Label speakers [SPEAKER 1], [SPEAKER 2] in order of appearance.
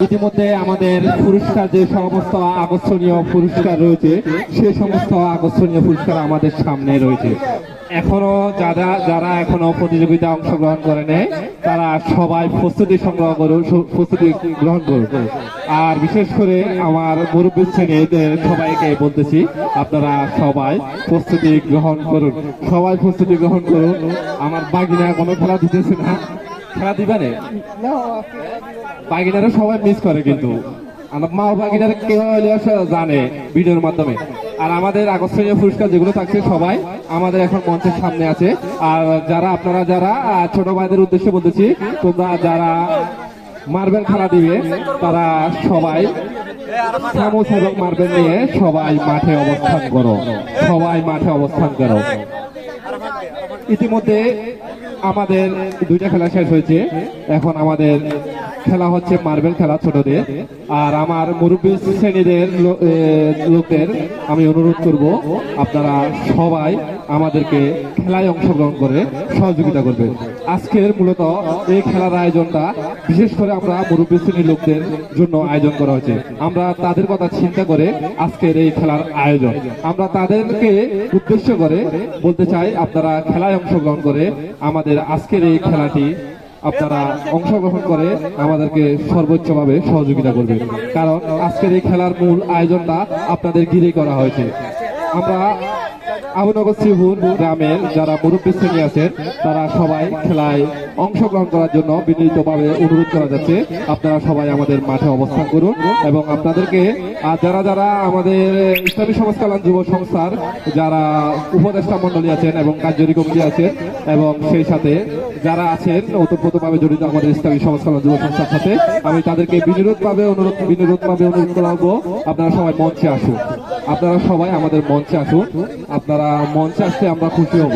[SPEAKER 1] ইতিমধ্যে আমাদের পুরস্কার যে সমস্ত আকর্ষণীয় পুরস্কার রয়েছে সে সমস্ত আকর্ষণীয় পুরস্কার আমাদের সামনে রয়েছে। এখনো যারা যারা এখনো প্রতিযোগিতা অংশগ্রহণ করে নেয় তারা সবাই প্রস্তুতি সংগ্রহ করুন, প্রস্তুতি গ্রহণ করুন। আর বিশেষ করে আমার মুরব্বী শ্রেণীদের সবাইকে বলতেছি আপনারা সবাই প্রস্তুতি গ্রহণ করুন, সবাই প্রস্তুতি গ্রহণ করুন। আমার বাগিনা কোনো খেলা দিতেছে না, খেলা দিবানে বাগিনারা সবাই মিস করে, কিন্তু আমার মা বাগিনারা কেউ জানে ভিডিওর মাধ্যমে। আর আমাদের আকর্ষণীয় পুরস্কার যেগুলো থাকছে সবাই আমাদের এখন মঞ্চের সামনে আছে। আর যারা আপনারা যারা ছোট ভাইদের উদ্দেশ্যে বলতেছি, তোমরা যারা মার্বেল খেলা দিবে তারা সবাই চামচ এবং মার্বেল নিয়ে সবাই মাঠে অবস্থান করো, সবাই মাঠে অবস্থান করো। ইতিমধ্যে আমাদের দুইটা খেলা শেষ হয়েছে, এখন আমাদের খেলা হচ্ছে মার্বেল খেলা ছোটদের। আর আমার মুরব্বী শ্রেণীদের লোকদের আমি অনুরোধ করব আপনারা সবাই আমাদেরকে খেলায় অংশগ্রহণ করে সহযোগিতা করবে। আজকের মূলত এই খেলার আয়োজনটা বিশেষ করে আমরা মুরব্বী শ্রেণীর লোকদের জন্য আয়োজন করা হয়েছে। আমরা তাদের কথা চিন্তা করে আজকের এই খেলার আয়োজন, আমরা তাদেরকে উদ্দেশ্য করে বলতে চাই আপনারা খেলায় অংশগ্রহণ করে আমাদের আজকের এই খেলাটি আপনারা অংশগ্রহণ করে আমাদেরকে সর্বোচ্চভাবে সহযোগিতা করবেন, কারণ আজকের এই খেলার মূল আয়োজনটা আপনাদের ঘিরে করা হয়েছে। আমরা আবুনগর শ্রীপুর গ্রামের যারা মুরব্বী শ্রেণী আছেন তারা সবাই খেলায় অংশগ্রহণ করার জন্য বিনীতভাবে অনুরোধ করা যাচ্ছে আপনারা সবাই আমাদের মাঠে অবস্থান করুন। এবং আপনাদেরকে যারা যারা আমাদের ইসলামী সমাজ কল্যাণ যুব সংস্থার যারা উপদেষ্টা মন্ডলী আছেন এবং কার্যকরী কমিটি আছেন এবং সেই সাথে যারা আছেন ওতপ্রোতভাবে জড়িত আমাদের ইসলামী সমাজ কল্যাণ যুব সংস্থার সাথে, আমি তাদেরকে বিনোদভাবে অনুরোধ করাবো আপনারা সবাই মঞ্চে আসুন, আপনারা সবাই আমাদের মঞ্চে আসুন। আপনারা মঞ্চে আসতে আমরা খুশি হব।